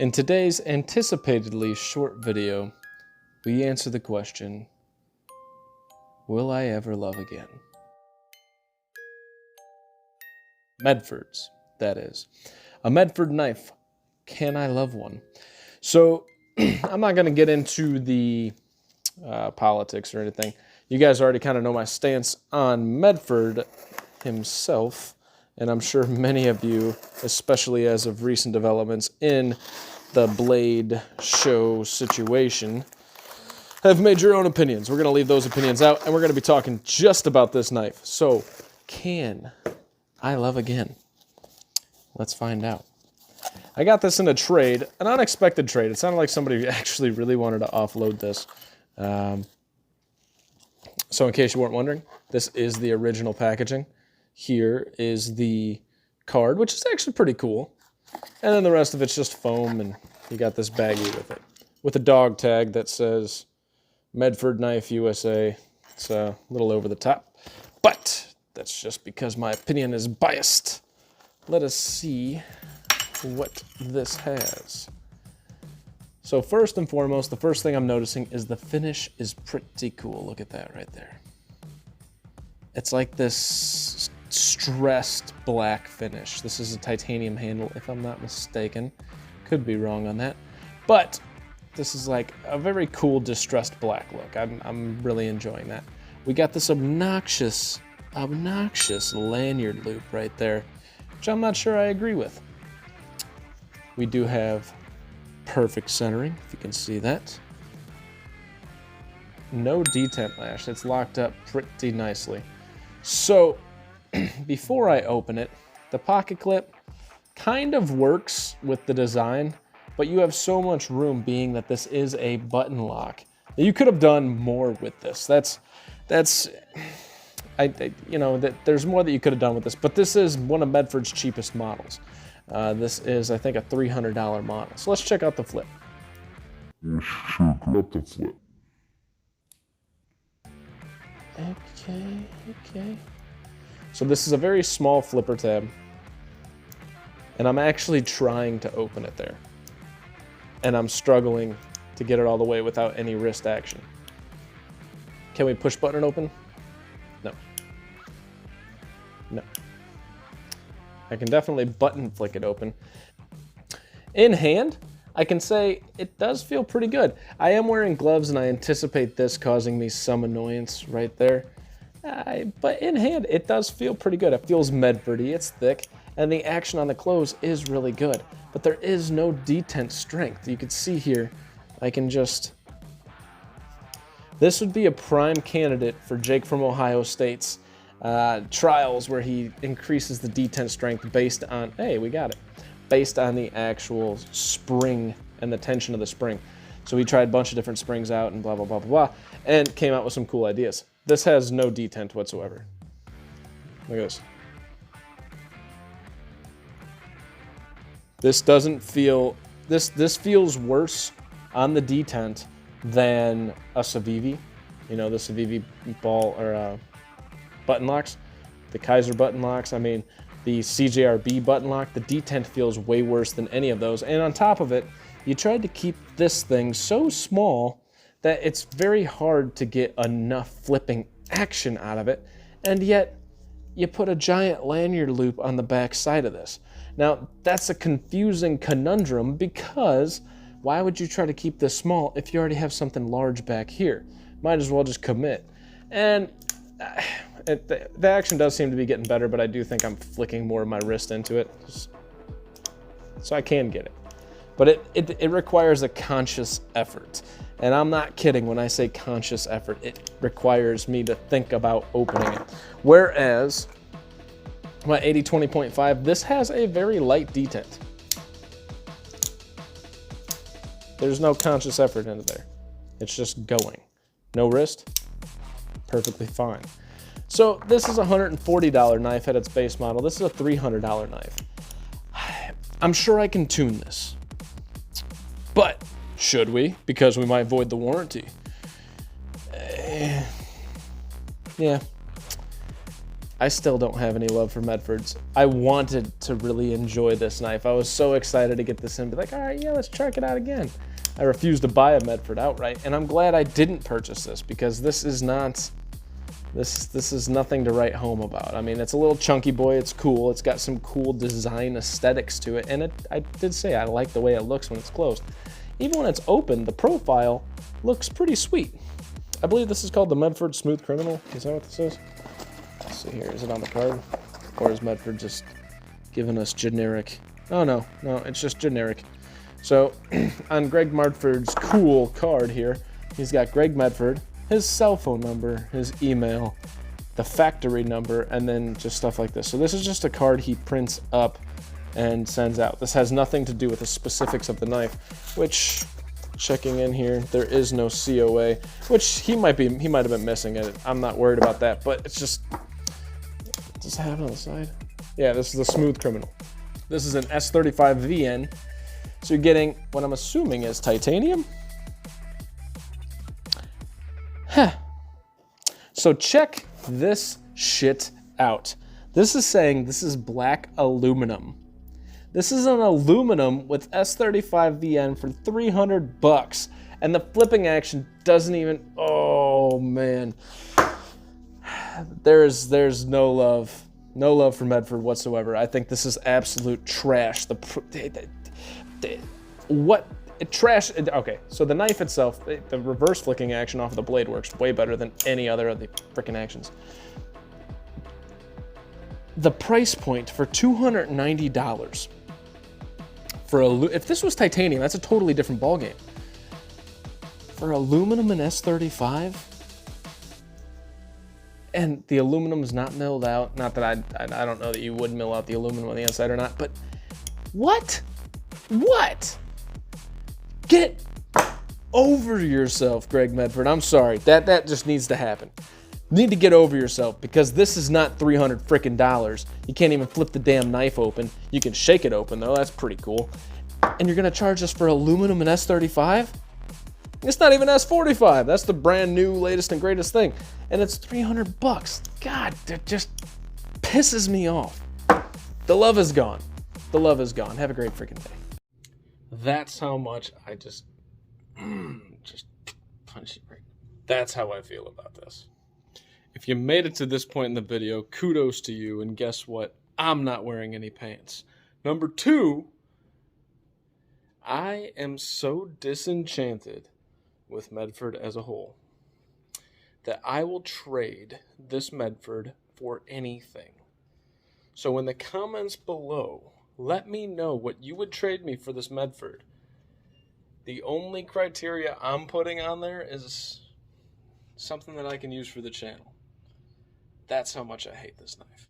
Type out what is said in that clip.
In today's anticipatedly short video, we answer the question, will I ever love again? Medford's, that is. A Medford knife. Can I love one? So, I'm not going to get into the politics or anything. You guys already kind of know my stance on Medford himself, and I'm sure many of you, especially as of recent developments in the Blade show situation, have made your own opinions. We're going to leave those opinions out, and we're going to be talking just about this knife. So, can I love again? Let's find out. I got this in a trade, an unexpected trade. It sounded like somebody actually really wanted to offload this. So in case you weren't wondering, this is the original packaging. Here is the card, which is actually pretty cool. And then the rest of it's just foam, and you got this baggie with it. With a dog tag that says Medford Knife USA. It's a little over the top, but that's just because my opinion is biased. Let us see what this has. So first and foremost, the first thing I'm noticing is the finish is pretty cool. Look at that right there. It's like this stressed black finish. This is a titanium handle, if I'm not mistaken. Could be wrong on that. But this is like a very cool distressed black look. I'm really enjoying that. We got this obnoxious lanyard loop right there, which I'm not sure I agree with. We do have perfect centering, if you can see that. No detent lash. It's locked up pretty nicely. So, before I open it, the pocket clip kind of works with the design, but you have so much room being that this is a button lock. You could have done more with this. You know, there's more that you could have done with this, but this is one of Medford's cheapest models. This is, I think, a $300 model. So let's check out the flip. Okay. So this is a very small flipper tab, and I'm actually trying to open it there. And I'm struggling to get it all the way without any wrist action. Can we push button open? No. No. I can definitely button flick it open. In hand, I can say it does feel pretty good. I am wearing gloves and I anticipate this causing me some annoyance right there. But in hand, it does feel pretty good. It feels Medford-y, it's thick, and the action on the close is really good. But there is no detent strength. You can see here, I can just... This would be a prime candidate for Jake from Ohio State's trials where he increases the detent strength based on, hey, we got it, based on the actual spring and the tension of the spring. So he tried a bunch of different springs out and blah, blah, blah, blah, blah, and came out with some cool ideas. This has no detent whatsoever. Look at this. This doesn't feel, this feels worse on the detent than a Civivi. You know, the Civivi ball or button locks, the Kaiser button locks. I mean, the CJRB button lock, the detent feels way worse than any of those. And on top of it, you tried to keep this thing so small that it's very hard to get enough flipping action out of it. And yet, you put a giant lanyard loop on the back side of this. Now, that's a confusing conundrum because why would you try to keep this small if you already have something large back here? Might as well just commit. And the action does seem to be getting better, but I do think I'm flicking more of my wrist into it, so I can get it. But it requires a conscious effort. And I'm not kidding when I say conscious effort. It requires me to think about opening it. Whereas my 80-20.5, this has a very light detent. There's no conscious effort into there. It's just going. No wrist, perfectly fine. So this is a $140 knife at its base model. This is a $300 knife. I'm sure I can tune this. But should we? Because we might void the warranty. Yeah. I still don't have any love for Medfords. I wanted to really enjoy this knife. I was so excited to get this in, be like, all right, yeah, let's check it out again. I refused to buy a Medford outright, and I'm glad I didn't purchase this, because this is not, this is nothing to write home about. I mean, it's a little chunky boy, it's cool, it's got some cool design aesthetics to it, and I did say I like the way it looks when it's closed. Even when it's open, the profile looks pretty sweet. I believe this is called the Medford Smooth Criminal. Is that what this is? Let's see here, is it on the card? Or is Medford just giving us generic? Oh no, it's just generic. So on Greg Medford's cool card here, he's got Greg Medford, his cell phone number, his email, the factory number, and then just stuff like this. So this is just a card he prints up and sends out. This has nothing to do with the specifics of the knife, which, checking in here, there is no COA, which he might have been missing it. I'm not worried about that, but it's just, does it have it on the side? Yeah, this is the Smooth Criminal. This is an S35 VN. So you're getting what I'm assuming is titanium. Huh. So check this shit out. This is saying this is black aluminum. This is an aluminum with S35 VN for 300 bucks. And the flipping action doesn't even, oh man. There's no love. No love for Medford whatsoever. I think this is absolute trash. Trash. Okay, so the knife itself, the reverse flicking action off of the blade works way better than any other of the freaking actions. The price point for $290 for if this was titanium, that's a totally different ballgame. For aluminum and S35, and the aluminum is not milled out. Not that I don't know that you would mill out the aluminum on the inside or not, but what? What? Get over yourself, Greg Medford. I'm sorry. That just needs to happen. You need to get over yourself, because this is not $300 frickin' dollars. You can't even flip the damn knife open. You can shake it open though. That's pretty cool. And you're gonna charge us for aluminum and S35? It's not even S45. That's the brand new, latest and greatest thing. And it's 300 bucks. God, that just pisses me off. The love is gone. The love is gone. Have a great freaking day. That's how much I just punch you right. That's how I feel about this. If you made it to this point in the video, kudos to you. And guess what? I'm not wearing any pants. Number 2, I am so disenchanted with Medford as a whole that I will trade this Medford for anything. So in the comments below, let me know what you would trade me for this Medford. The only criteria I'm putting on there is something that I can use for the channel. That's how much I hate this knife.